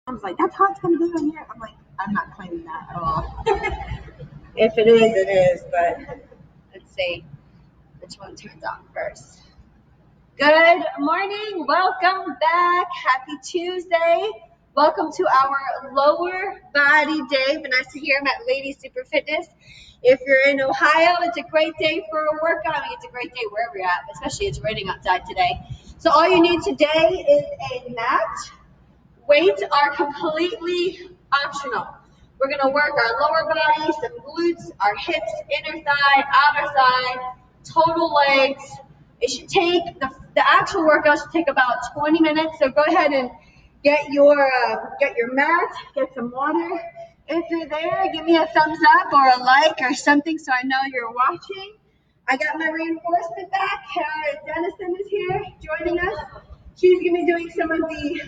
I was like, that's how it's going to be in here? I'm like, I'm not claiming that at all. If it is, it is, but let's see which one turns on first. Good morning. Welcome back. Happy Tuesday. Welcome to our lower body day. Vanessa here. I'm at Lady Super Fitness. If you're in Ohio, it's a great day for a workout. I mean, it's a great day wherever you're at, especially it's raining outside today. So all you need today is a mat. Weights are completely optional. We're going to work our lower body, some glutes, our hips, inner thigh, outer thigh, total legs. It should take, the actual workout should take about 20 minutes. So go ahead and get your mat, get some water. If you're there, give me a thumbs up or a like or something so I know you're watching. I got my reinforcement back. Khara Dennison is here joining us. She's going to be doing some of the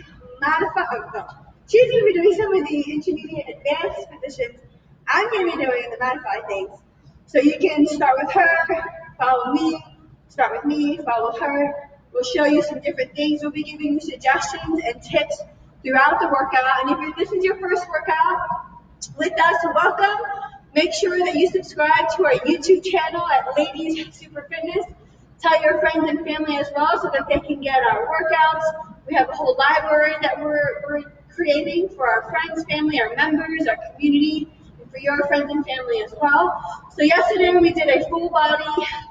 She's going to be doing some of the intermediate advanced positions. I'm going to be doing the modified things. So you can start with her, follow me, start with me, follow her. We'll show you some different things. We'll be giving you suggestions and tips throughout the workout. And if this is your first workout with us, welcome. Make sure that you subscribe to our YouTube channel at Ladies Super Fitness. Tell your friends and family as well so that they can get our workouts. We have a whole library that we're creating for our friends, family, our members, our community, and for your friends and family as well. So yesterday we did a full body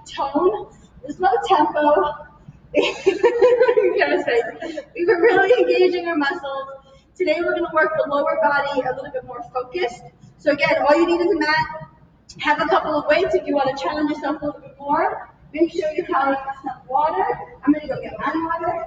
tone. It was low tempo. We were really engaging our muscles. Today we're going to work the lower body a little bit more focused. So again, all you need is a mat. Have a couple of weights if you want to challenge yourself a little bit more. Make sure you have some water. I'm going to go get my water.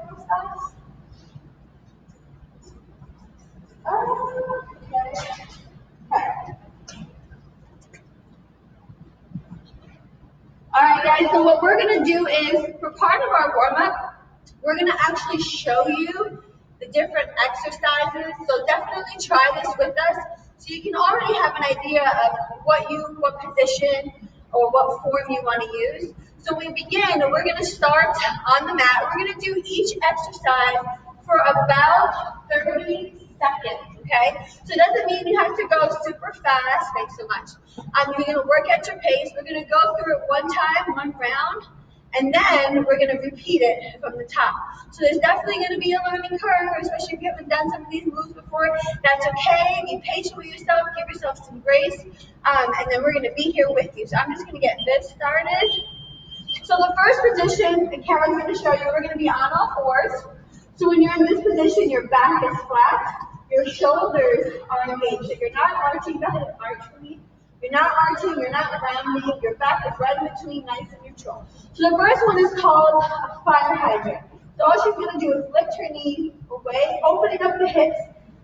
All right, guys, so what we're going to do is, for part of our warm-up, we're going to actually show you the different exercises. So definitely try this with us so you can already have an idea of what position or what form you want to use. So we begin, and we're going to start on the mat. We're going to do each exercise for about 30 seconds, okay? So it doesn't mean you have to go super fast. Thanks so much. You're going to work at your pace. We're going to go through it one time, one round, and then we're going to repeat it from the top. So there's definitely going to be a learning curve, especially if you haven't done some of these moves before. That's okay. Be patient with yourself. Give yourself some grace, and then we're going to be here with you. So I'm just going to get this started. So the first position that Khara's going to show you, we're going to be on all fours. So when you're in this position, your back is flat, your shoulders are engaged. So you're not arching, go ahead and arch for me. You're not arching, you're not rounding, your back is right in between, nice and neutral. So the first one is called a fire hydrant. So all she's going to do is lift her knee away, opening up the hips,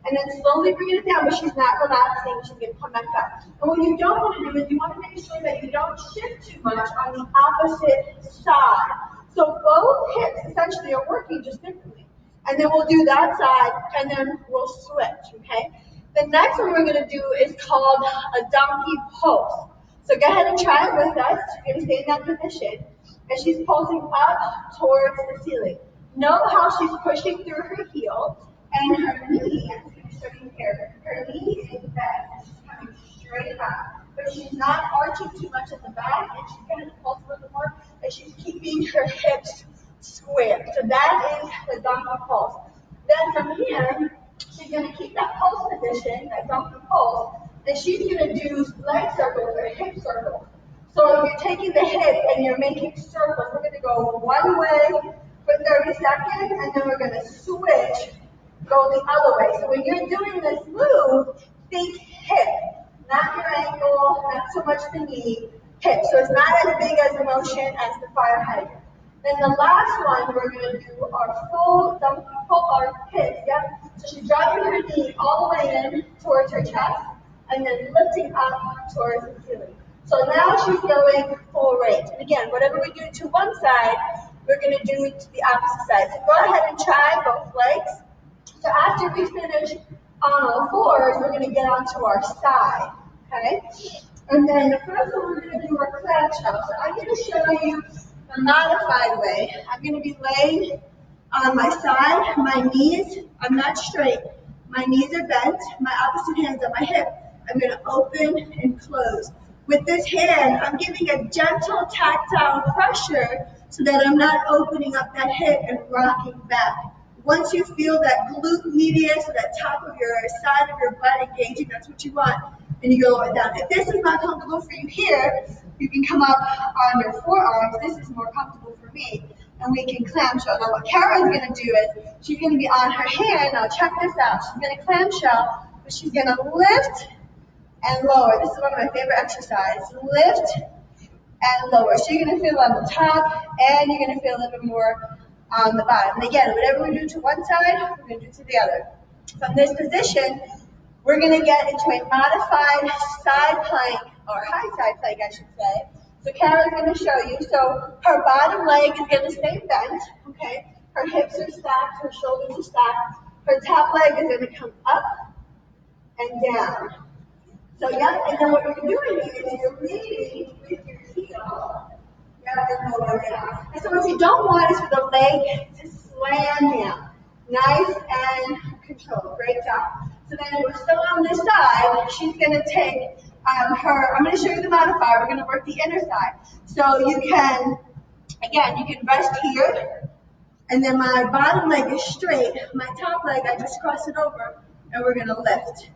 and then slowly bringing it down, but she's not relaxing. She's going to come back up. And what you don't want to do is you want to make sure that you don't shift too much on the opposite side. So both hips essentially are working just differently. And then we'll do that side, and then we'll switch, okay? The next one we're going to do is called a donkey pulse. So go ahead and try it with us. You're going to stay in that position. And she's pulsing up towards the ceiling. Know how she's pushing through her heel, and her knee, I'm going to show you here, her knee is bent. She's coming straight up. But she's not arching too much at the back, and she's going to pulse a little more, and she's keeping her hips square. So that is the donkey pulse. Then from here, she's going to keep that pulse position, that donkey pulse, and she's going to do leg circles or hip circles. So if you're taking the hip and you're making circles, we're going to go one way for 30 seconds, and then we're going to switch, go the other way. So when you're doing this move, think hip, not your ankle, not so much the knee, hip. So it's not as big as the motion as the fire hydrant. Then the last one, we're going to do our full donkey pulse, our hips, yep. So she's dropping her knee all the way in towards her chest, and then lifting up towards the ceiling. So now she's going full range. And again, whatever we do to one side, we're going to do it to the opposite side. So go ahead and try both legs. So after we finish on all fours, we're going to get onto our side, okay? And then the first one, we're going to do our clamshell. So I'm going to show you the modified way. I'm going to be laying on my side, my knees, I'm not straight. My knees are bent, my opposite hand's on my hip. I'm gonna open and close. With this hand, I'm giving a gentle tactile pressure so that I'm not opening up that hip and rocking back. Once you feel that glute medius, or that top of your side of your butt engaging, that's what you want, and you go lower down. If this is not comfortable for you here, you can come up on your forearms. This is more comfortable for me, and we can clamshell. Now what Khara is going to do is, she's going to be on her hand. Now check this out. She's going to clamshell, but she's going to lift and lower. This is one of my favorite exercises. Lift and lower. So you're going to feel on the top, and you're going to feel a little bit more on the bottom. And again, whatever we do to one side, we're going to do to the other. From this position, we're going to get into a modified side plank, or high side plank, I should say. So Khara's going to show you. So her bottom leg is going to stay bent, okay? Her hips are stacked, her shoulders are stacked. Her top leg is going to come up and down. So yeah, and then what you're doing is you're leading with your heel. And lower down. And so what you don't want is for the leg to slam down. Nice and controlled. Great job. So then we're still on this side. She's going to take I'm going to show you the modifier. We're going to work the inner side. So you can, again, you can rest here. And then my bottom leg is straight. My top leg, I just cross it over. And we're going to lift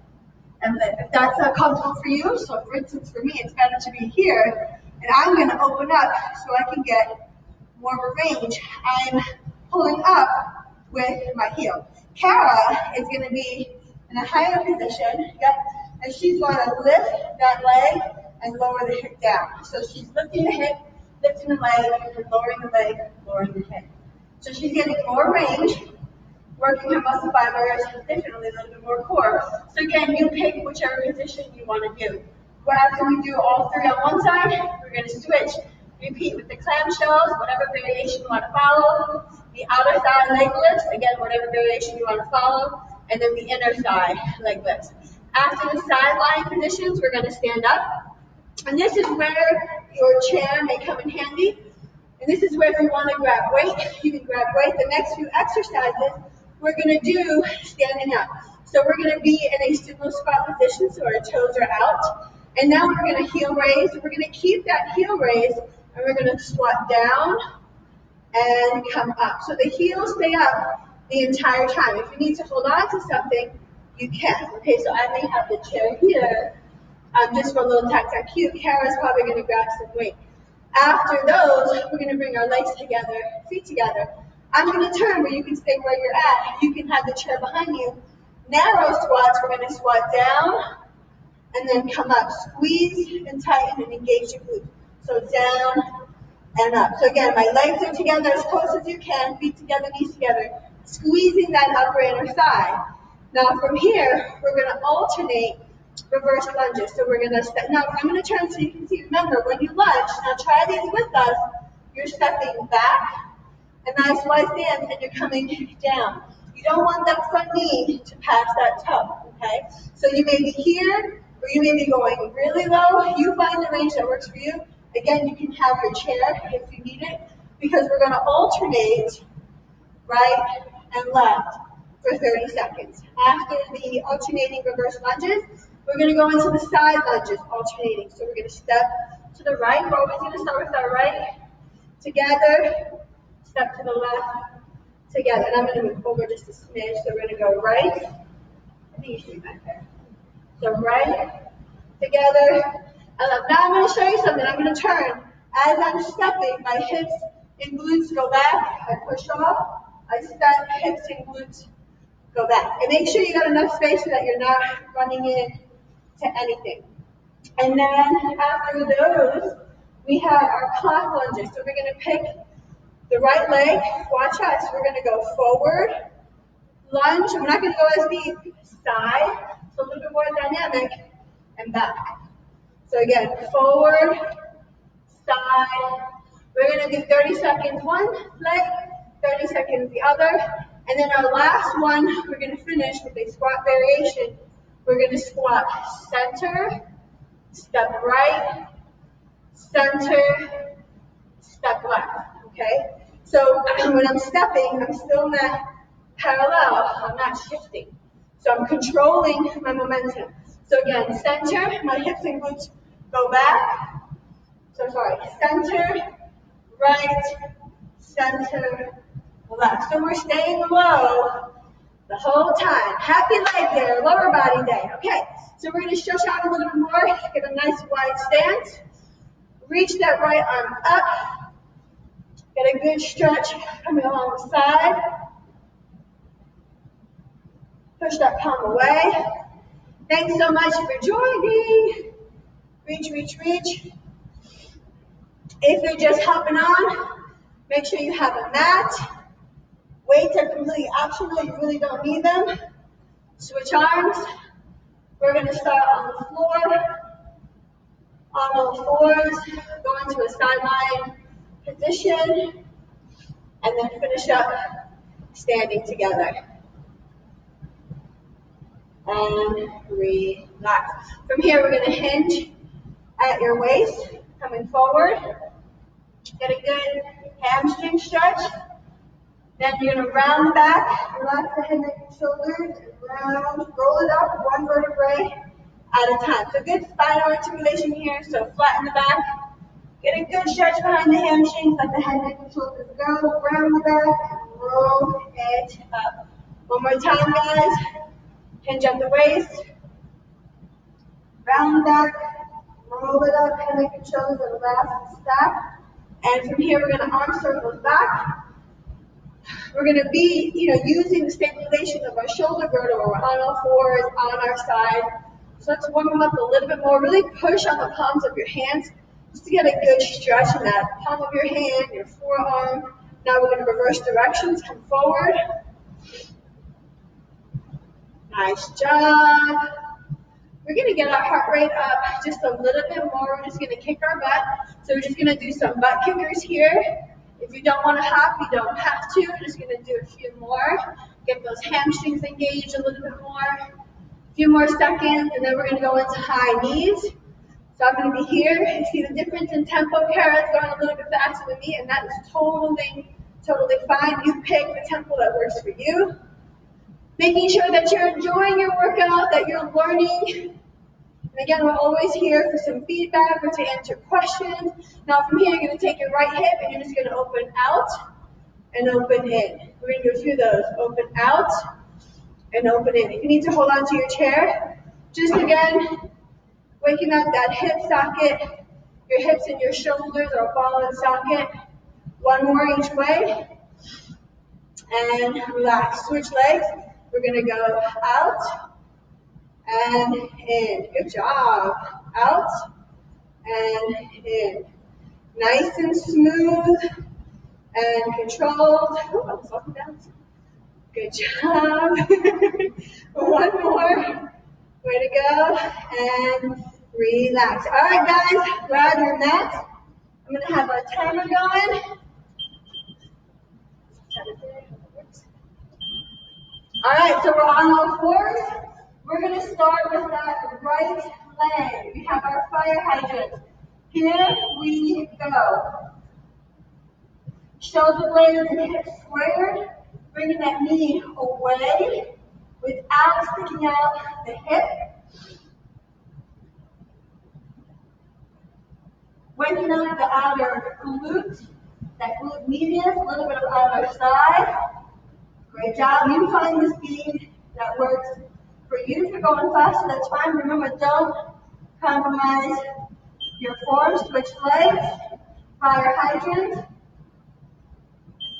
and lift. If that's not comfortable for you, so for instance, for me, it's better to be here. And I'm going to open up so I can get more of a range. I'm pulling up with my heel. Khara is going to be in a higher position. Yep. And she's going to lift that leg and lower the hip down. So she's lifting the hip, lifting the leg, and lowering the leg, lowering the hip. So she's getting more range, working her muscle fibers differently, a little bit more core. So again, you pick whichever position you want to do. After we do all three on one side, we're going to switch. Repeat with the clamshells, whatever variation you want to follow. The outer side leg lifts, again, whatever variation you want to follow. And then the inner side leg lifts. After the side lying positions, we're going to stand up. And this is where your chair may come in handy. And this is where if you want to grab weight, you can grab weight. The next few exercises, we're going to do standing up. So we're going to be in a single squat position, so our toes are out. And now we're going to heel raise. We're going to keep that heel raise, and we're going to squat down and come up. So the heels stay up the entire time. If you need to hold on to something, you can. Okay, so I may have the chair here just for a little tactile cue. Khara's probably going to grab some weight. After those, we're going to bring our legs together, feet together. I'm going to turn, but you can stay where you're at. You can have the chair behind you. Narrow squats, we're going to squat down and then come up. Squeeze and tighten and engage your glutes. So down and up. So again, my legs are together as close as you can, feet together, knees together, squeezing that upper inner thigh. Now from here, we're going to alternate reverse lunges. So we're going to step. Now I'm going to turn so you can see. Remember, when you lunge, now try these with us. You're stepping back, a nice wide stance, and you're coming down. You don't want that front knee to pass that toe, okay? So you may be here, or you may be going really low. You find the range that works for you. Again, you can have your chair if you need it, because we're going to alternate right and left for 30 seconds. After the alternating reverse lunges, we're going to go into the side lunges, alternating. So we're going to step to the right. We're always going to start with our right, together, step to the left, together. And I'm going to move over just a smidge. So we're going to go right. I think you should be back there. So right, together, and left. Now I'm going to show you something. I'm going to turn. As I'm stepping, my hips and glutes go back. I push off. I step, hips and glutes go back. And make sure you got enough space so that you're not running in to anything. And then after those, we have our clock lunges. So we're going to pick the right leg. Watch us. We're going to go forward, lunge. We're not going to go as deep. Side, so a little bit more dynamic, and back. So again, forward, side. We're going to do 30 seconds one leg, 30 seconds the other. And then our last one, we're going to finish with a squat variation. We're going to squat center, step right, center, step left, okay? So when I'm stepping, I'm still not parallel, I'm not shifting. So I'm controlling my momentum. So again, center, my hips and glutes go back. So sorry, center, right, center, left. So we're staying low the whole time. Happy leg day, lower body day. Okay, so we're going to stretch out a little bit more, get a nice wide stance. Reach that right arm up. Get a good stretch coming along the side. Push that palm away. Thanks so much for joining. Reach, reach, reach. If you're just hopping on, make sure you have a mat. Weights are completely optional. You really don't need them. Switch arms. We're going to start on the floor, on all fours, go into a sideline position, and then finish up standing together. And relax. From here, we're going to hinge at your waist, coming forward. Get a good hamstring stretch. Then you're going to round the back, relax the head, neck, and shoulders, and round, roll it up one vertebrae at a time. So good spinal articulation here, so flatten the back. Get a good stretch behind the hamstrings, let the head, neck, and shoulders go. Round the back, and roll it up. One more time, guys. Hinge at the waist. Round the back, roll it up, head, neck, and shoulders, and last step. And from here, we're going to arm circles back. We're going to be, using the stabilization of our shoulder girdle. We're on all fours, on our side. So let's warm them up a little bit more. Really push on the palms of your hands just to get a good stretch in that palm of your hand, your forearm. Now we're going to reverse directions. Come forward. Nice job. We're going to get our heart rate up just a little bit more. We're just going to kick our butt. So we're just going to do some butt kickers here. If you don't want to hop, you don't have to. We're just going to do a few more. Get those hamstrings engaged a little bit more. A few more seconds, and then we're going to go into high knees. So I'm going to be here. You see the difference in tempo. Kara's going a little bit faster than me, and that is totally fine. You pick the tempo that works for you. Making sure that you're enjoying your workout, that you're learning. And again, we're always here for some feedback or to answer questions. Now from here, you're going to take your right hip and you're just going to open out and open in. We're going to go through those. Open out and open in. If you need to hold on to your chair, just again, waking up that hip socket. Your hips and your shoulders are ball and socket. One more each way. And relax. Switch legs. We're going to go out and in. Good job. Out and in. Nice and smooth and controlled. Ooh, I was walking down. Good job. One more. Way to go. And relax. All right, guys. Grab your mat. I'm going to have our timer going. All right, so we're on all fours. We're going to start with that right leg. We have our fire hydrant. Here we go. Shoulder blades and hips squared. Bringing that knee away without sticking out the hip. Waking up the outer glute, that glute medius, a little bit of outer side. Great job. You find the speed that works for you. If you're going faster, that's fine. Remember, don't compromise your form. Switch legs. Fire hydrant.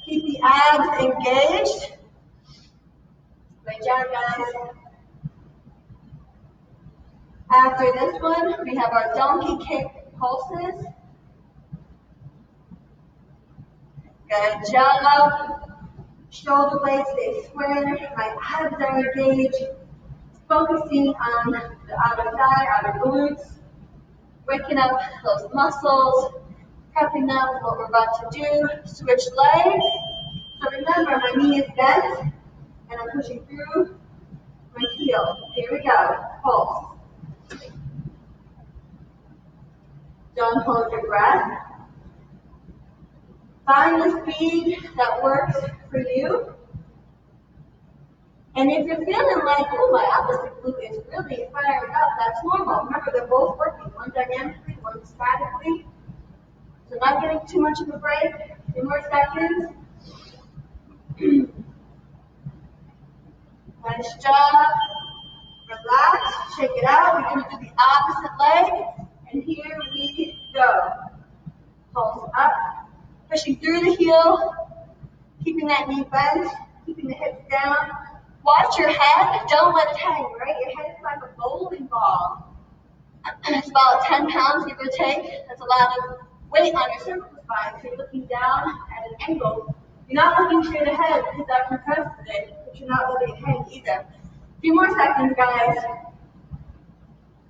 Keep the abs engaged. Great job, guys. After this one, we have our donkey kick pulses. Good job. Shoulder blades stay square. My abs are engaged. Focusing on the outer thigh, outer glutes. Waking up those muscles. Prepping them for what we're about to do. Switch legs. So remember, my knee is bent, and I'm pushing through my heel. Here we go. Pulse. Don't hold your breath. Find the speed that works for you. And if you're feeling like, oh, my opposite glute is really firing up, that's normal. Remember, they're both working, one dynamically, one statically. So not getting too much of a break. 2 more seconds. Nice job. Relax, shake it out. We're going to do the opposite leg. And here we go. Pulse up, pushing through the heel, keeping that knee bent, keeping the hips down. Watch your head, don't let it hang, right? Your head is like a bowling ball. It's about 10 pounds, give or take. That's a lot of weight on your cervical spine. So you're looking down at an angle. You're not looking straight ahead because that compresses it, but you're not letting it hang either. A few more seconds, guys.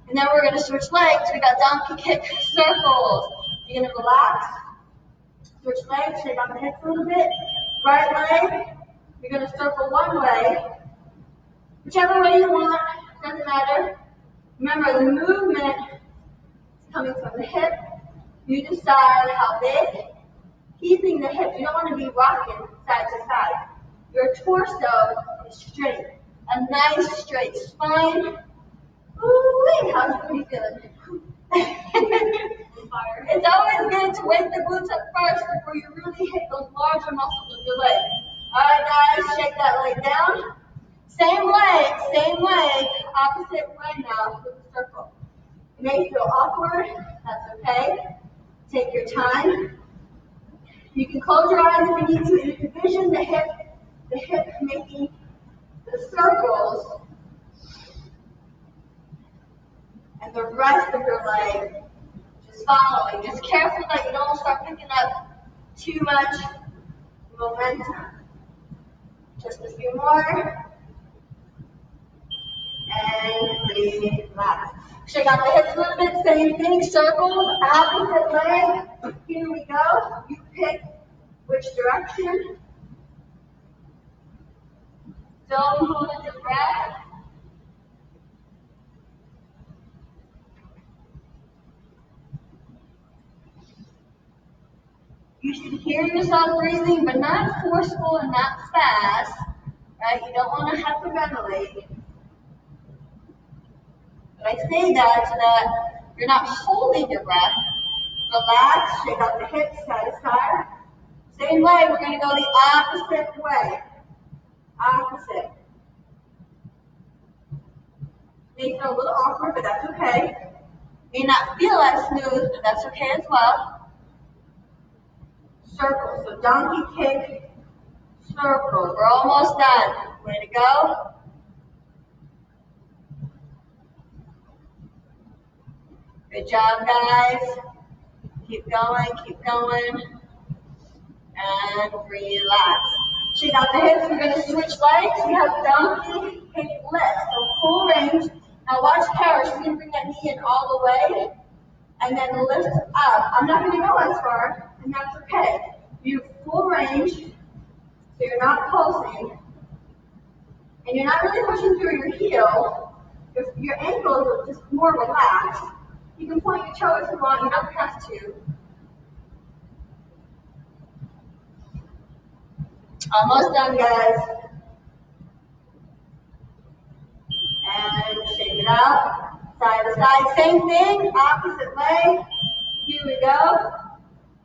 And then we're going to switch legs. We got donkey kick circles. You're going to relax, switch legs, shake out the hips a little bit. Right leg, you're going to circle one way. Whichever way you want, doesn't matter. Remember, the movement is coming from the hip. You decide how big. Keeping the hips, you don't want to be rocking side to side. Your torso is straight. A nice straight spine. Ooh, how's your booty feeling? It's always good to wake the glutes up first before you really hit those larger muscles of your leg. Alright guys, shake that leg down. Same leg, opposite way now with the circle. You may feel awkward, that's okay. Take your time. You can close your eyes if you need to, and you can vision the hip making the circles and the rest of your leg just following. Just careful that you don't start picking up too much momentum. Just a few more. And relax. Shake out the hips a little bit, same thing, circles, opposite leg. Here we go. You pick which direction. Don't hold your breath. You should hear yourself breathing, but not forceful and not fast. Right? You don't want to hyperventilate. But I say that so that you're not holding your breath. Relax, shake out the hips side to side. Same leg, we're going to go the opposite way. Opposite. May feel a little awkward, but that's okay. May not feel as smooth, but that's okay as well. Circle, so donkey kick, circle. We're almost done. Way to go. Good job, guys. Keep going. And relax. Shake out the hips. We're going to switch legs. We have donkey kick lift. So full range. Now watch Khara. She's going to bring that knee in all the way. And then lift up. I'm not going to go as far, and that's okay. You have full range. So you're not pulsing. And you're not really pushing through your heel. Your ankles are just more relaxed. You can point your toe if you want. You don't have to. Almost done, guys. And shake it out. Side to side. Same thing. Opposite leg. Here we go.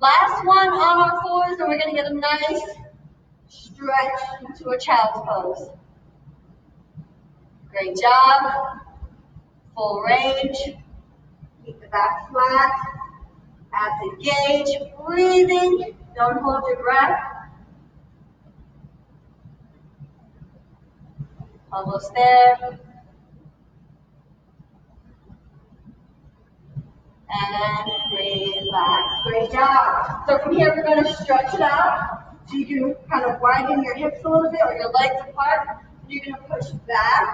Last one on our floors, and we're going to get a nice stretch into a child's pose. Great job. Full range. Keep the back flat. Abs engage. Breathing. Don't hold your breath. Almost there. And relax. Great job. So from here, we're going to stretch it out. So you can kind of widen your hips a little bit or your legs apart. You're going to push back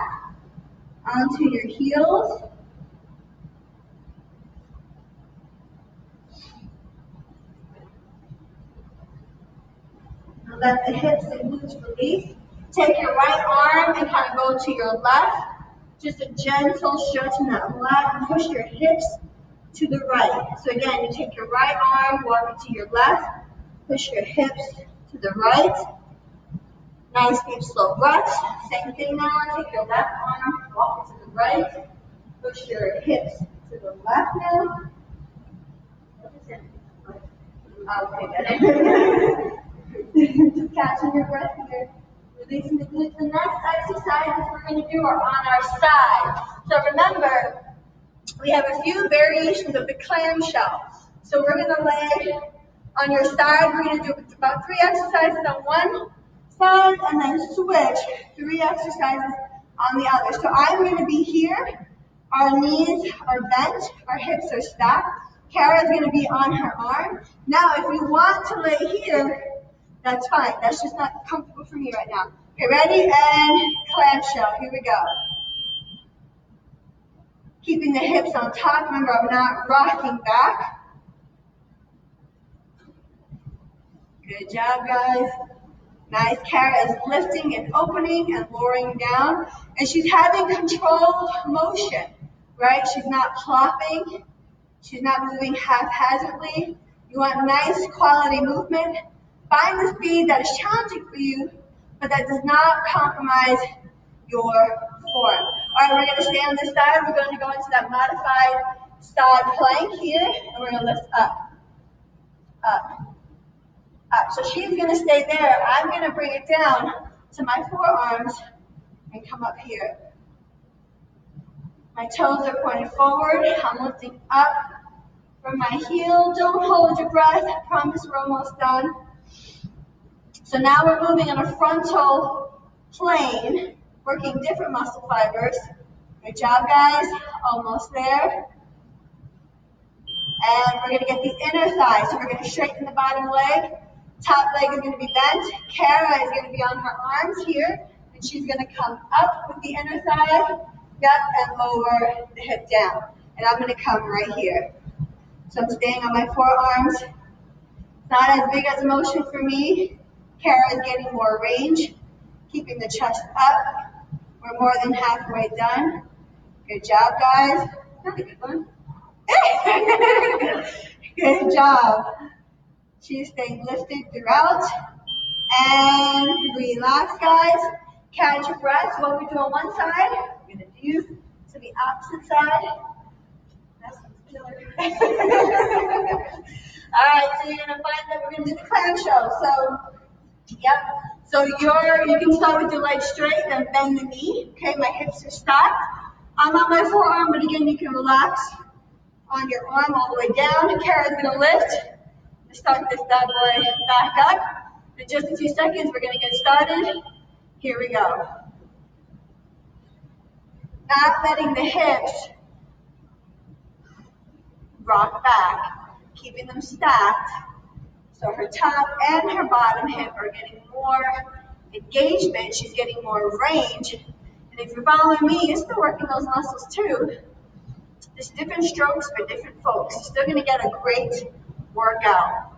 onto your heels. Now let the hips and glutes release. Take your right arm and kind of go to your left. Just a gentle stretch in that lat. Push your hips to the right. So again, you take your right arm, walk it to your left. Push your hips to the right. Nice deep slow breaths. Same thing now. Take your left arm, walk it to the right. Push your hips to the left now. Okay, good. Just catching your breath here. Releasing the glutes. The next exercises we're going to do are on our side. So remember, we have a few variations of the clamshell. So we're going to lay on your side. We're going to do about 3 exercises on one side and then switch 3 exercises on the other. So I'm going to be here. Our knees are bent. Our hips are stacked. Khara is going to be on her arm. Now, if you want to lay here, that's fine. That's just not comfortable for me right now. Okay, ready? And clamshell. Here we go. Keeping the hips on top. Remember, I'm not rocking back. Good job, guys. Nice. Khara is lifting and opening and lowering down. And she's having controlled motion, right? She's not plopping. She's not moving haphazardly. You want nice quality movement. Find the speed that is challenging for you, but that does not compromise your form. All right, we're going to stay on this side. We're going to go into that modified side plank here, and we're going to lift up, up, up. So she's going to stay there. I'm going to bring it down to my forearms and come up here. My toes are pointed forward. I'm lifting up from my heel. Don't hold your breath. I promise we're almost done. So now we're moving on a frontal plane, working different muscle fibers. Good job, guys. Almost there. And we're going to get the inner thigh. So we're going to straighten the bottom leg. Top leg is going to be bent. Khara is going to be on her arms here. And she's going to come up with the inner thigh. Yep, and lower the hip down. And I'm going to come right here. So I'm staying on my forearms. Not as big as a motion for me. Khara is getting more range. Keeping the chest up. We're more than halfway done. Good job, guys. That's a good one. Good job. She's staying lifted throughout. And relax, guys. Catch your breath. So what we do on one side, we're going to do to the opposite side. That's killer. All right, so you're going to find that we're going to do the clamshell. So, yep. So you can start with your legs straight and bend the knee. Okay, my hips are stacked. I'm on my forearm, but again, you can relax on your arm all the way down. Khara's going to lift. Start this bad boy back up. In just a few seconds, we're going to get started. Here we go. Not letting the hips rock back, keeping them stacked. So her top and her bottom hip are getting more engagement. She's getting more range. And if you're following me, you're still working those muscles too. There's different strokes for different folks. You're still going to get a great workout.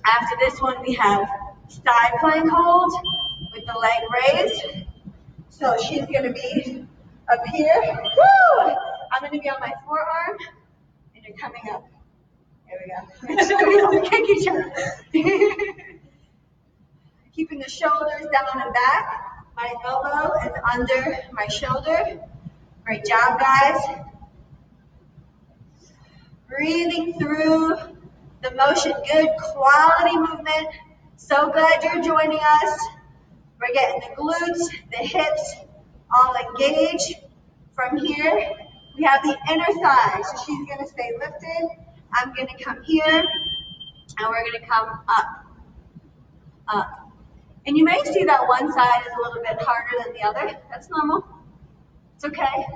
After this one, we have side plank hold with the leg raised. So she's going to be up here. Woo! I'm going to be on my forearm, and you're coming up. There we go. Kick each other. Keeping the shoulders down and back. My elbow is under my shoulder. Great job, guys. Breathing through the motion. Good quality movement. So glad you're joining us. We're getting the glutes, the hips all engaged. From here, we have the inner thigh. So she's going to stay lifted. I'm going to come here, and we're going to come up, up. And you may see that one side is a little bit harder than the other. That's normal. It's okay.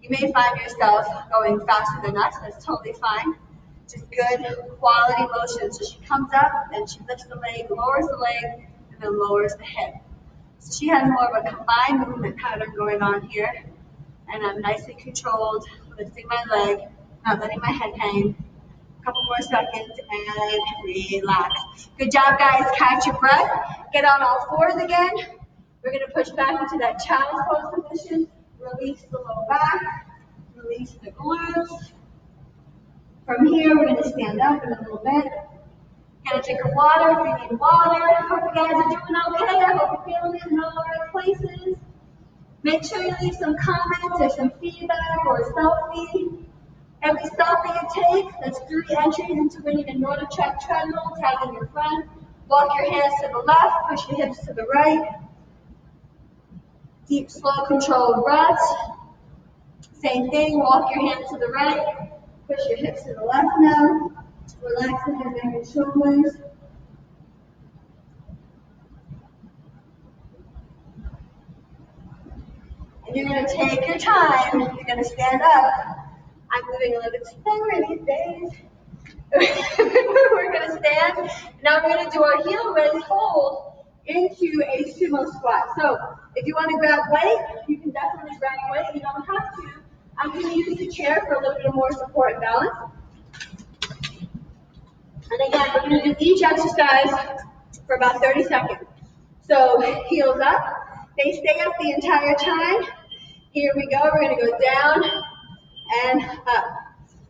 You may find yourself going faster than us. That's totally fine. Just good quality motion. So she comes up, then she lifts the leg, lowers the leg, and then lowers the hip. So she has more of a combined movement pattern going on here. And I'm nicely controlled, lifting my leg, not letting my head hang. A couple more seconds and relax. Good job, guys. Catch your breath. Get on all fours again. We're going to push back into that child's pose position. Release the low back. Release the glutes. From here, we're going to stand up in a little bit. Get a drink of water if you need water. Hope you guys are doing okay. I hope you're feeling it in all the right places. Make sure you leave some comments or some feedback or a selfie. Every selfie you take, that's 3 entries into winning a Nordic Track treadmill. Tagging your friend. Walk your hands to the left, push your hips to the right. Deep, slow, controlled breaths. Same thing, walk your hands to the right, push your hips to the left now. Relaxing your neck and shoulders. And you're going to take your time. You're going to stand up. I'm moving a little bit slower these days. We're going to stand. Now we're going to do our heel raise hold into a sumo squat. So if you want to grab weight, you can definitely grab weight. You don't have to. I'm going to use the chair for a little bit more support and balance. And again, we're going to do each exercise for about 30 seconds. So heels up. They stay up the entire time. Here we go. We're going to go down and up.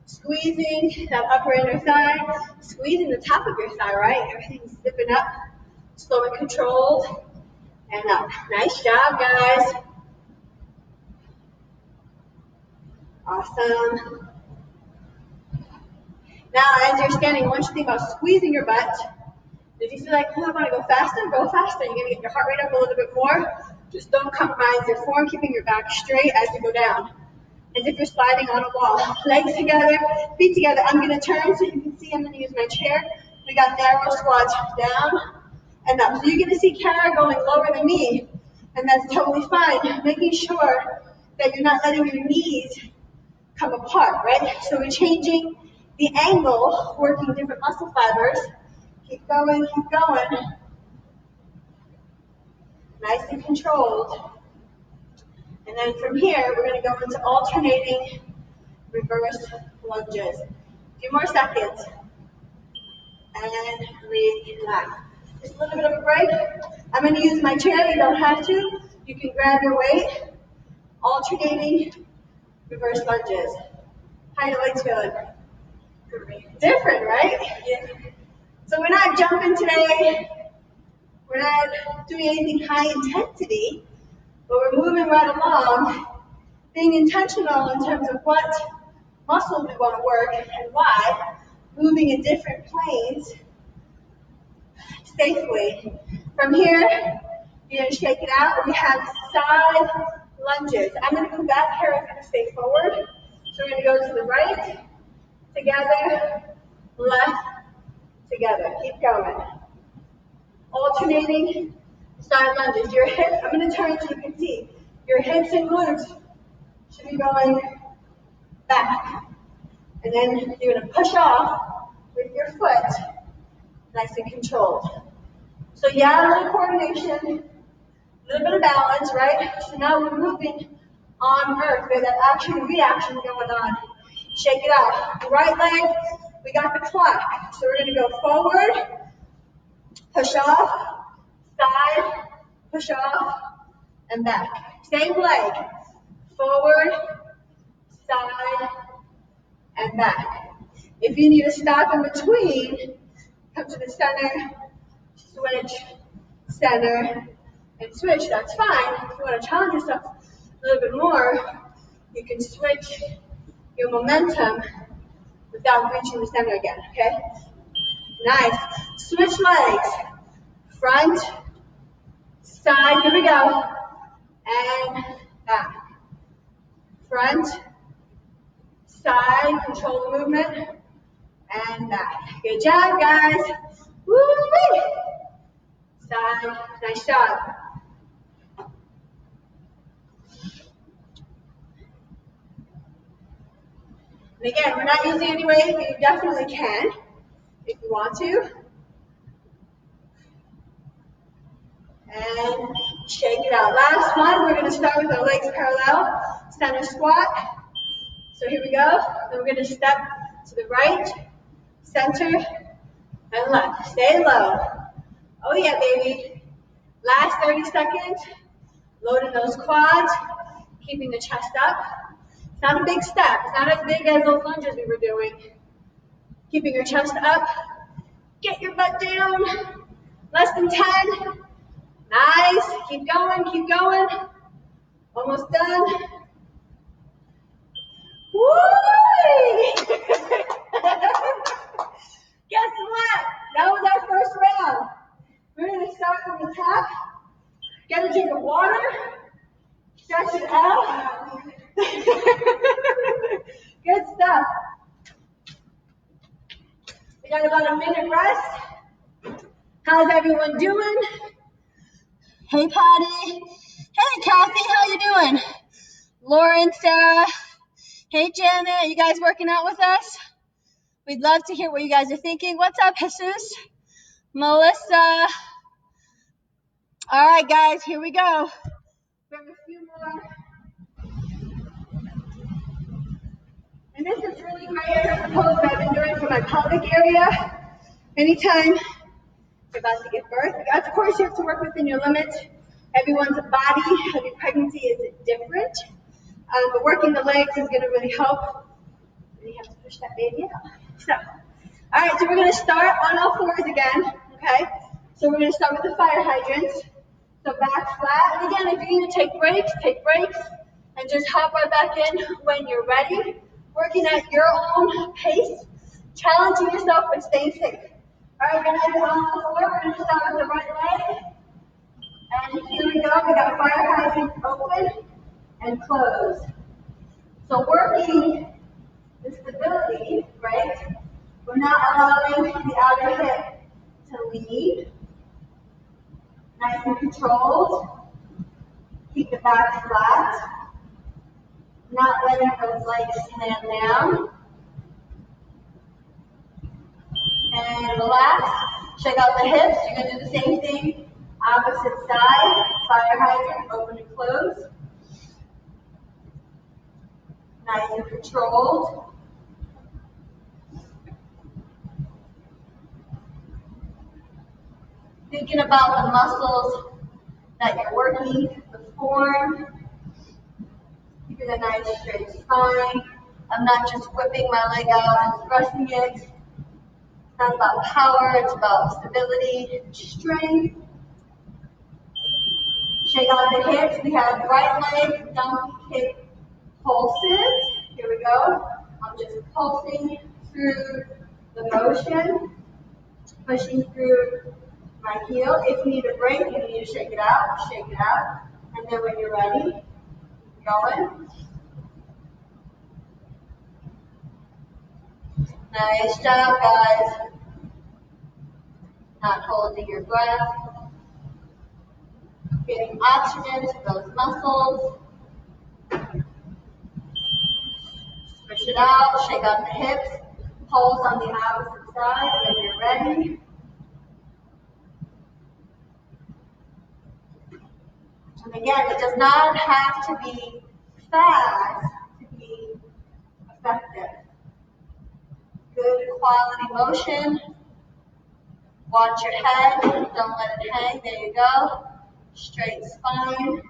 Squeezing that upper inner thigh. Squeezing the top of your thigh, right? Everything's zipping up. Slow and controlled. And up. Nice job, guys. Awesome. Now, as you're standing, I want you to think about squeezing your butt. If you feel like, oh, I want to go faster, go faster. You're going to get your heart rate up a little bit more. Just don't compromise your form, keeping your back straight as you go down. As if you're sliding on a wall. Legs together, feet together. I'm going to turn so you can see I'm going to use my chair. We got narrow squats down and up. So you're going to see Khara going lower than me, and that's totally fine. Making sure that you're not letting your knees come apart, right? So we're changing the angle, working different muscle fibers. Keep going, keep going. Nice and controlled. And then from here, we're going to go into alternating reverse lunges. A few more seconds. And relax. Just a little bit of a break. I'm going to use my chair. You don't have to. You can grab your weight. Alternating reverse lunges. How are your legs feeling? Different, right? Yeah. So we're not jumping today. We're not doing anything high intensity, but we're moving right along, being intentional in terms of what muscles we want to work and why, moving in different planes safely. From here, you're going to shake it out. We have side lunges. I'm going to come back. Khara's going to stay forward. So we're going to go to the right, together, left, together. Keep going. Alternating side lunges. Your hips, I'm going to turn so you can see. Your hips and glutes should be going back. And then you're going to push off with your foot, nice and controlled. So yeah, a little coordination, a little bit of balance, right? So now we're moving on earth. There's that action and reaction going on. Shake it out. Right leg, we got the clock. So we're going to go forward, push off, side, push off, and back. Same leg. Forward, side, and back. If you need to stop in between, come to the center, switch, center, and switch. That's fine. If you want to challenge yourself a little bit more, you can switch your momentum without reaching the center again, okay? Nice. Switch legs. Front, side, here we go. And back. Front, side, control the movement, and back. Good job, guys. Woo-wee. Side, nice job. And again, we're not using any weight, but you definitely can if you want to. And shake it out. Last one, we're going to start with our legs parallel, center squat. So here we go. Then we're going to step to the right, center, and left. Stay low. Oh yeah, baby. Last 30 seconds. Loading those quads, keeping the chest up. It's not a big step. It's not as big as those lunges we were doing. Keeping your chest up Get your butt down. Less than 10. Nice. Keep going, keep going. Almost done. Woo! Guess what? That was our first round. We're going to start from the top. Get a drink of water. Stretch it out. Good stuff. We got about a minute rest. How's everyone doing? Hey, Patty. Hey, Kathy. How you doing? Lauren, Sarah. Hey, Janet. You guys working out with us? We'd love to hear what you guys are thinking. What's up, Jesus? Melissa. All right, guys. Here we go. Grab a few more. And this is really great for the pose that I've been doing for my pelvic area. Anytime you're about to give birth, of course you have to work within your limits. Everyone's body, every pregnancy is different. But working the legs is going to really help. And you have to push that baby out. So, all right, so we're going to start on all fours again, okay? So we're going to start with the fire hydrants. So back flat. And again, if you need to take breaks, and just hop right back in when you're ready. Working at your own pace, challenging yourself, but staying safe. All right, we're going to do on all four. We're going to start with the right leg. And here we go. We got fire hydrant open and close. So working the stability, right? We're not allowing the outer hip to lead. Nice and controlled. Keep the back flat. Not letting those legs slam down. And relax. Check out the hips. You're going to do the same thing. Opposite side. Fire hydrant. Open and close. Nice and controlled. Thinking about the muscles that you're working, the form. Keeping a nice straight spine. I'm not just whipping my leg out and thrusting it. It's not about power, it's about stability and strength. Shake out the hips. We have right leg, donkey kick pulses. Here we go. I'm just pulsing through the motion, pushing through my heel. If you need a break, you need to shake it out. And then when you're ready, keep going. Nice job, guys. Not holding your breath. Getting oxygen to those muscles. Push it out, shake out the hips. Pulse on the opposite side when you're ready. And again, it does not have to be fast to be effective. Good quality motion. Watch your head. Don't let it hang. There you go. Straight spine.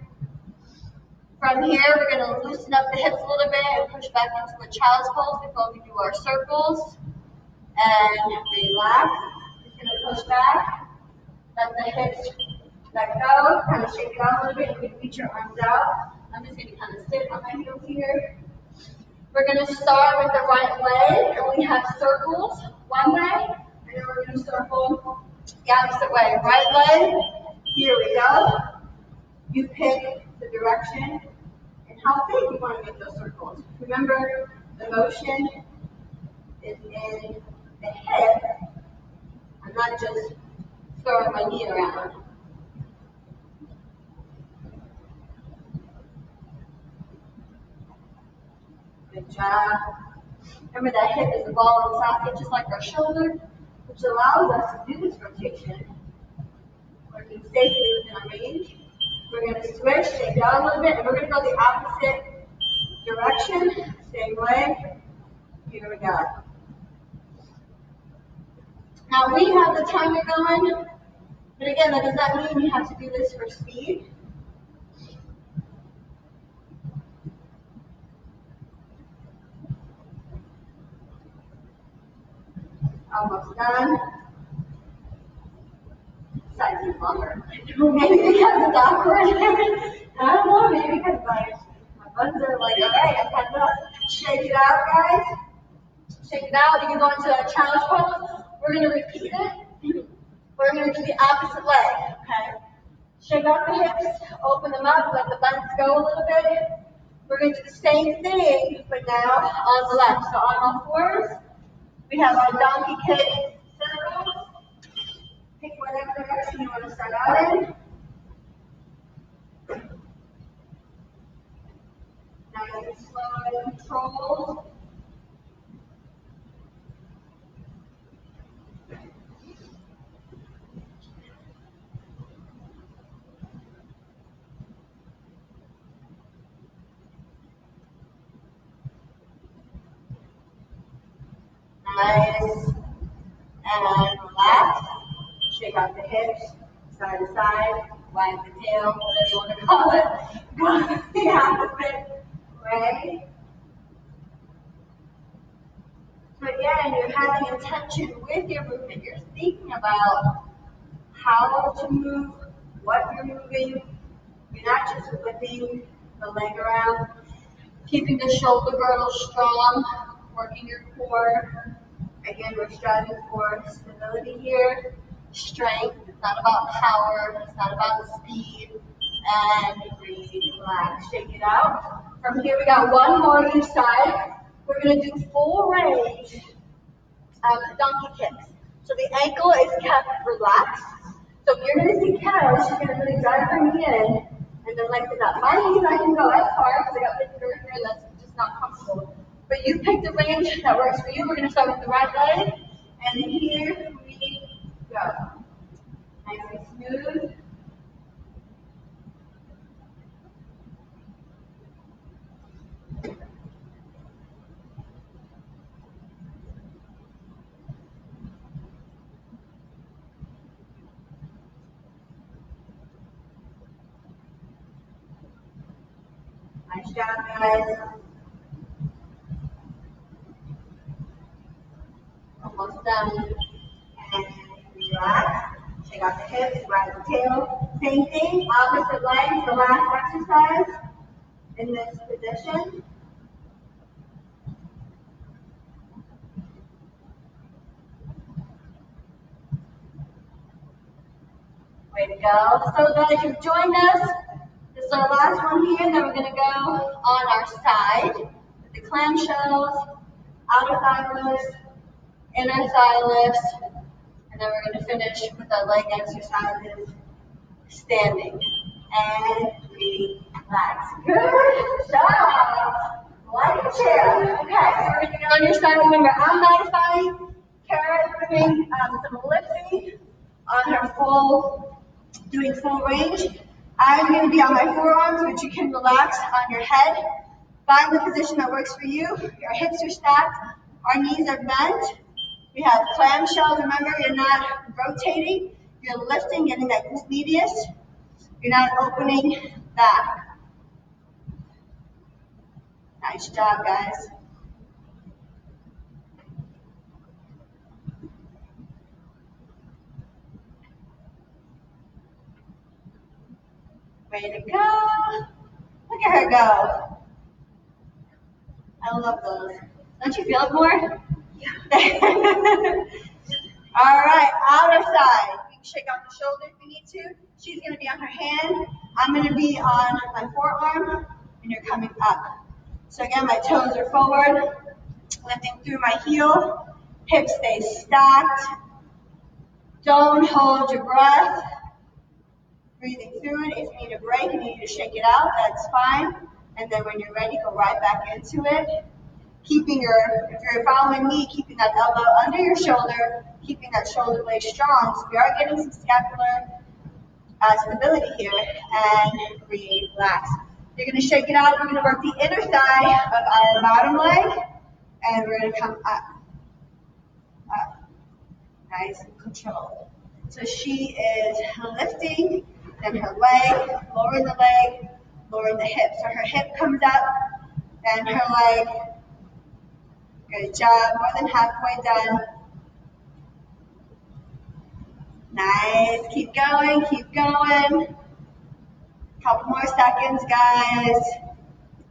From here, we're going to loosen up the hips a little bit and push back into a child's pose before we do our circles. And relax. Just going to push back. Let the hips let go. Kind of shake it out a little bit. You can reach your arms out. I'm just going to kind of sit on my heels here. We're going to start with the right leg, and we have circles one way, and then we're going to circle the opposite way. Right leg, here we go. You pick the direction and how big you want to make those circles. Remember, the motion is in the hip. I'm not just throwing my knee around. Good job. Remember that hip is a ball and socket, just like our shoulder, which allows us to do this rotation, working safely within our range. We're going to switch, shake it out a little bit, and we're going to go the opposite direction. Same way. Here we go. Now we have the timer going, but again, that does not mean you have to do this for speed. Almost done. side seems longer. Maybe because it's awkward. I don't know, maybe because like my buns are like, alright, I'm kind of shake it out, guys. Shake it out. You can go into a challenge pose. We're going to repeat it. We're going to do the opposite leg, okay? Shake out the hips, open them up, let the buns go a little bit. We're going to do the same thing, but now on the left. So on all fours, we have our donkey kick circles. Pick whatever direction you want to start out in. Nice and slow and controlled. Nice and relax. Shake out the hips, side to side, wag the tail, whatever you want to call it. Go the opposite way. So again, you're having intention with your movement. You're thinking about how to move, what you're moving. You're not just whipping the leg around. Keeping the shoulder girdle strong, working your core. Again, we're striving for stability here, strength. It's not about power, it's not about speed. And breathe, relax, shake it out. From here, we got one more each side. We're going to do full range donkey kicks. So the ankle is kept relaxed. So if you're going to see Khara, she's going to really drive her knee in and then lengthen up. My knees, I can go as far because I got big girth here and that's just not comfortable. But you pick the range that works for you. We're going to start with the right leg. And here we go. Nice and smooth. Nice job, guys. Almost done. And relax. Shake out the hips, wag the tail. Same thing, opposite legs, the last exercise in this position. Way to go. So glad you've joined us. This is our last one here, and then we're going to go on our side with the clamshells, outer thigh lifts, inner thigh lifts, and then we're going to finish with our leg exercises, standing. And relax. Good job. Like a chair. Okay, so we're going to get on your side. Remember, I'm modifying. Khara is doing some lifting on her doing full range. I'm going to be on my forearms, which you can relax on your head. Find the position that works for you. Your hips are stacked. Our knees are bent. We have clamshells. Remember, you're not rotating. You're lifting, getting that medius. You're not opening back. Nice job, guys. Way to go. Look at her go. I love those. Don't you feel it more? Yeah. All right, outer side. You can shake out the shoulder if you need to. She's going to be on her hand. I'm going to be on my forearm, and you're coming up. So again, my toes are forward, lifting through my heel. Hips stay stacked. Don't hold your breath. Breathing through it. If you need a break and you need to shake it out, that's fine. And then when you're ready, go right back into it. Keeping if you're following me, keeping that elbow under your shoulder, keeping that shoulder blade strong. So we are getting some scapular stability here. And relax. You're going to shake it out. We're going to work the inner thigh of our bottom leg. And we're going to come up. Up. Nice and controlled. So she is lifting, then her leg, lowering the leg, lowering the hip. So her hip comes up, then her leg. Good job. More than halfway done. Nice. Keep going, keep going. Couple more seconds, guys.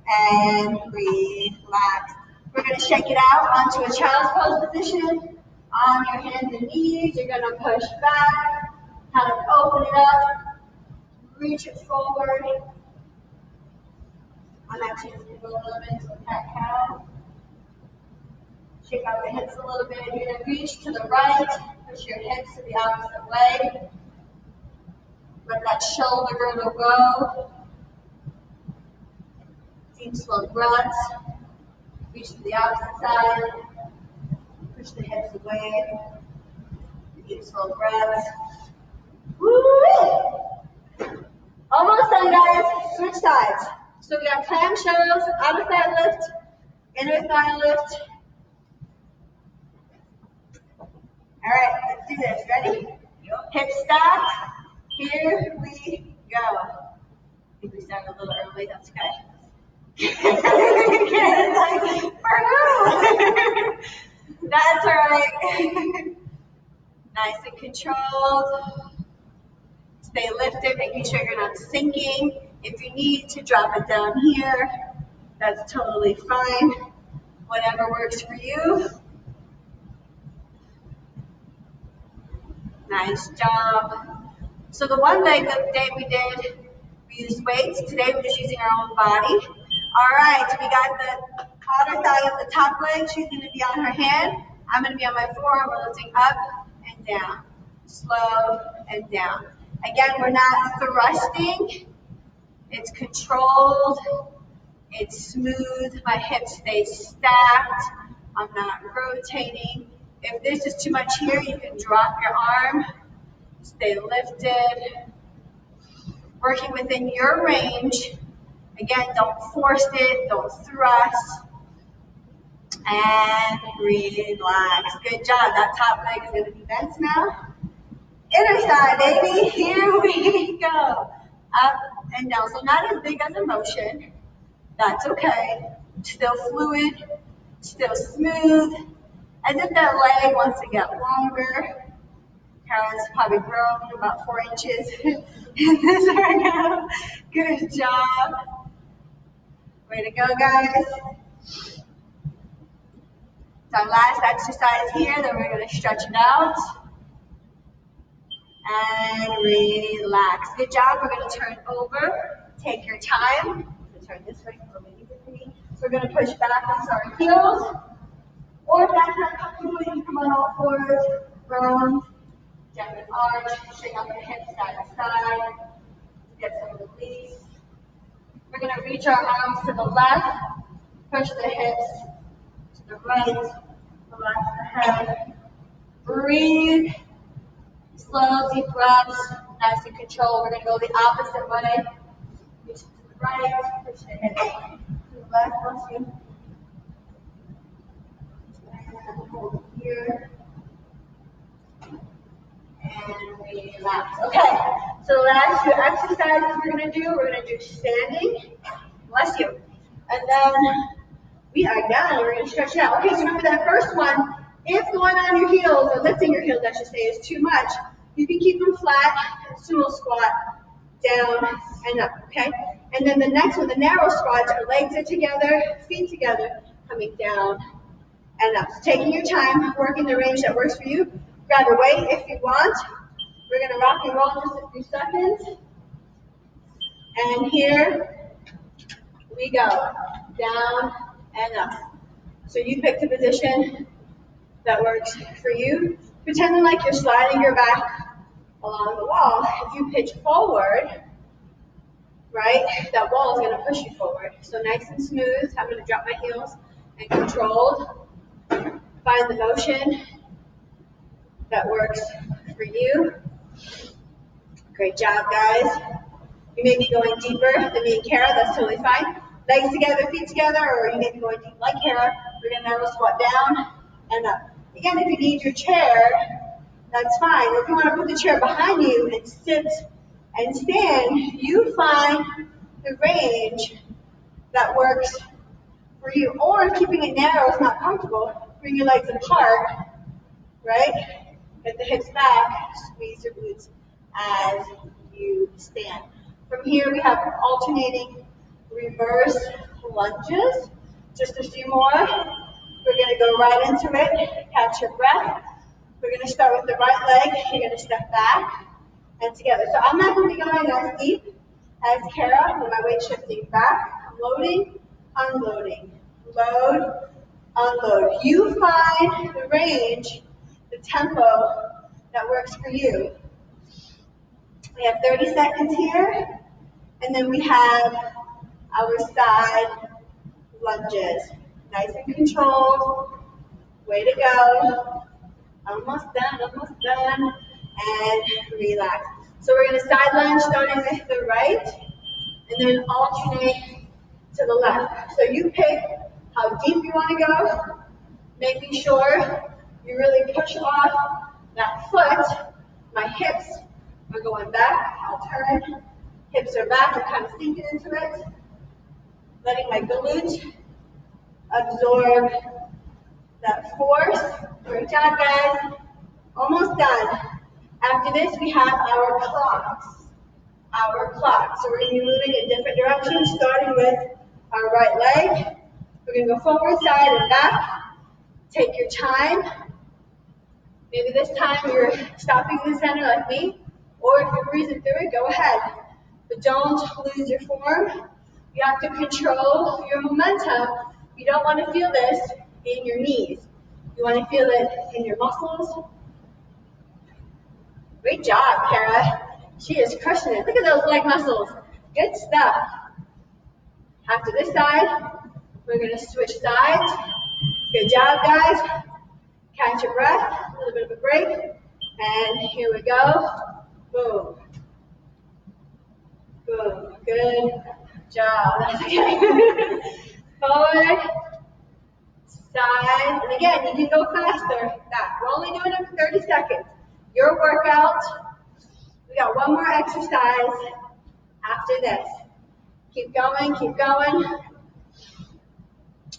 And relax. We're going to shake it out onto a child's pose position. On your hands and knees, you're going to push back, kind of open it up, reach it forward. I'm actually going to go a little bit to a cat-cow. Shake out the hips a little bit. You're going to reach to the right, push your hips to the opposite way. Let that shoulder girdle go. Deep, slow breaths. Reach to the opposite side. Push the hips away. Deep, slow breaths. Woo! Almost done, guys. Switch sides. So we got clamshells, outer thigh lift, inner thigh lift. All right, let's do this. Ready? Hip stack. Here we go. I think we started a little early. That's okay. That's all right. Nice and controlled. Stay lifted, making sure you're not sinking. If you need to drop it down here, that's totally fine. Whatever works for you. Nice job. So the one leg day we used weights. Today we're just using our own body. All right, we got the outer thigh of the top leg. She's going to be on her hand. I'm going to be on my forearm. We're lifting up and down, slow and down. Again, we're not thrusting. It's controlled. It's smooth. My hips stay stacked. I'm not rotating. If this is too much here, you can drop your arm. Stay lifted. Working within your range. Again, don't force it. Don't thrust. And relax. Good job. That top leg is going to be bent now. Inner side, baby. Here we go. Up and down. So not as big as a motion. That's okay. Still fluid. Still smooth. As if that leg wants to get longer. Carol's probably grown about 4 inches in this workout. Good job. Way to go, guys. It's our last exercise here. Then we're going to stretch it out. And relax. Good job. We're going to turn over. Take your time. Turn this way a little bit easier for me. So we're going to push back onto our heels. Or if that's not comfortable, you can come on all fours. Round. Gently arch. Shake out the hips side to side. Get some release. We're going to reach our arms to the left. Push the hips to the right. Relax the head. Breathe. Slow, deep breaths. Nice and controlled. We're going to go the opposite way. Reach to the right. Push the hips to the left. Bless you. And hold here. And relax. Okay. So the last few exercises we're going to do standing. Bless you. And then we are done. We're going to stretch it out. Okay, so remember that first one. If going on your heels, or lifting your heels, I should say, is too much, you can keep them flat and sumo squat down and up, okay? And then the next one, the narrow squats, our legs are together, feet together, coming down and up. So taking your time, working the range that works for you. Grab a weight if you want. We're going to rock and roll in just a few seconds. And here we go. Down and up. So you pick the position that works for you. Pretending like you're sliding your back along the wall. If you pitch forward, right, that wall is going to push you forward. So nice and smooth. I'm going to drop my heels and controlled. Find the motion that works for you. Great job, guys. You may be going deeper than me and Khara. That's totally fine. Legs together, feet together, or you may be going deep like Khara. We're going to narrow squat down and up. Again, if you need your chair, that's fine. If you want to put the chair behind you and sit and stand, you find the range that works for you. Or if keeping it narrow is not comfortable, bring your legs apart, right? Get the hips back, squeeze your glutes as you stand. From here, we have alternating reverse lunges. Just a few more. We're going to go right into it. Catch your breath. We're going to start with the right leg. You're going to step back and together. So I'm not going to be going as deep as Khara with my weight shifting back. I'm loading, unloading, load, unload. You find the range, the tempo that works for you. We have 30 seconds here, and then we have our side lunges. Nice and controlled. Way to go. Almost done, and relax. So we're going to side lunge starting with the right, and then alternate to the left. So you pick how deep you want to go, making sure you really push off that foot. My hips are going back. I'll turn. Hips are back. I'm kind of sinking into it. Letting my glutes absorb that force. Great job, guys. Almost done. After this, we have our clocks. So we're going to be moving in different directions, starting with our right leg. We're going to go forward, side, and back. Take your time. Maybe this time you're stopping in the center like me, or if you're breezing through it, go ahead. But don't lose your form. You have to control your momentum. You don't want to feel this in your knees. You want to feel it in your muscles. Great job, Khara. She is crushing it. Look at those leg muscles. Good stuff. After this side, we're going to switch sides. Good job, guys. Catch your breath. A little bit of a break. And here we go. Boom. Boom. Good job. That's okay. Forward. Side. And again, you can go faster. Back. We're only doing it for 30 seconds. Your workout. We got one more exercise after this. Keep going, keep going.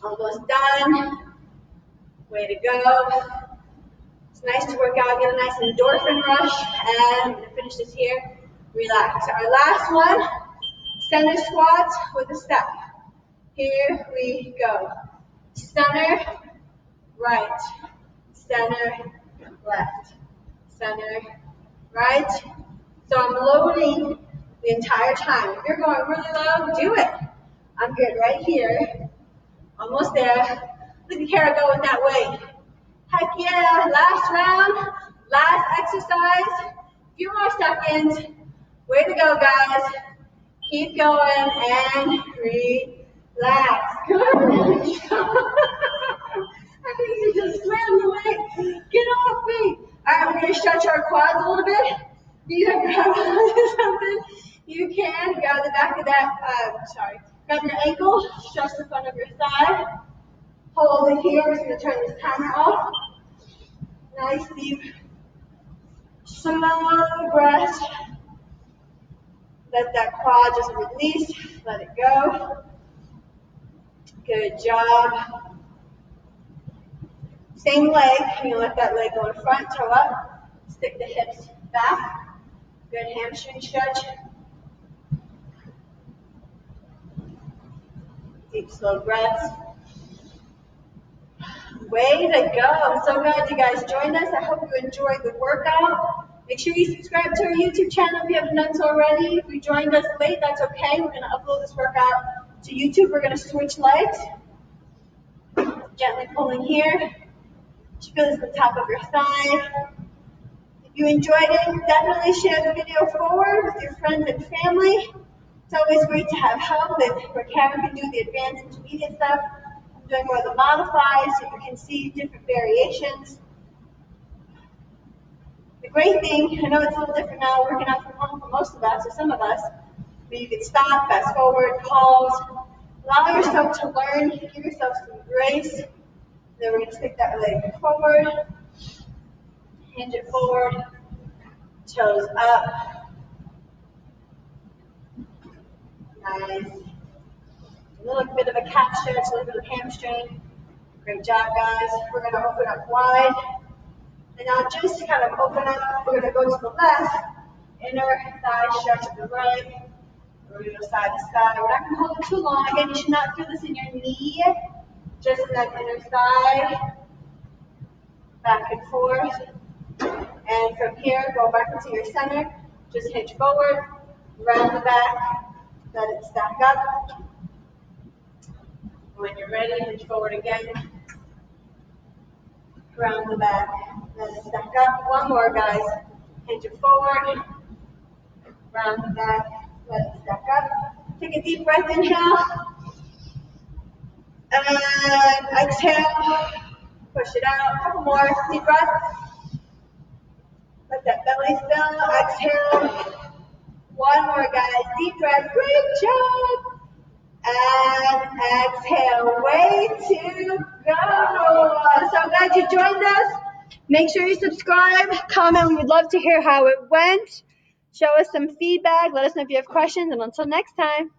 Almost done. Way to go. It's nice to work out, get a nice endorphin rush. And I'm going to finish this here. Relax. Our last one, center squats with a step. Here we go. Center, right. Center, left. Center, right. So I'm loading the entire time. If you're going really low, do it. I'm good right here. Almost there. Look at Khara go with that weight. Heck yeah. Last round. Last exercise. A few more seconds. Way to go, guys. Keep going and relax. Good. I think you just slammed the weight. Get off me. All right, we're going to stretch our quads a little bit. You can grab something. You can grab the back of that, grab your ankle, stretch the front of your thigh. Hold it here. We're just going to turn this timer off. Nice, deep, slow breath. Let that quad just release. Let it go. Good job. Same leg. You let that leg go in front, toe up. Stick the hips back. Good hamstring stretch. Deep, slow breaths. Way to go. I'm so glad you guys joined us. I hope you enjoyed the workout. Make sure you subscribe to our YouTube channel if you haven't done so already. If you joined us late, that's okay. We're going to upload this workout to YouTube. We're going to switch legs. Gently pulling here. Just feel this at the top of your thigh. If you enjoyed it, definitely share the video forward with your friends and family. It's always great to have help where Khara can do the advanced intermediate stuff. I'm doing more of the modifies so you can see different variations. The great thing, I know it's a little different now, working out from home for most of us, or some of us, but you can stop, fast forward, pause, allow yourself to learn, give yourself some grace. Then we're going to stick that leg forward, hinge it forward, toes up. Nice. A little bit of a calf stretch, a little bit of hamstring. Great job, guys. We're going to open up wide. And now just kind of open up. We're going to go to the left. Inner thigh stretch to the right. We're going to go side to side. We're not going to hold it too long. Again, you should not feel this in your knee. Just in that inner thigh. Back and forth. And from here, go back into your center. Just hinge forward. Round the back. Let it stack up. When you're ready, hinge forward again. Round the back. Let it stack up. One more, guys. Hinge it forward. Round the back. Let it stack up. Take a deep breath. Inhale. And exhale. Push it out. A couple more. Deep breath. Let that belly fill. Exhale. One more, guys. Deep breath. Great job. And exhale. Way to go. So I'm glad you joined us. Make sure you subscribe, comment. We would love to hear how it went. Show us some feedback. Let us know if you have questions. And until next time.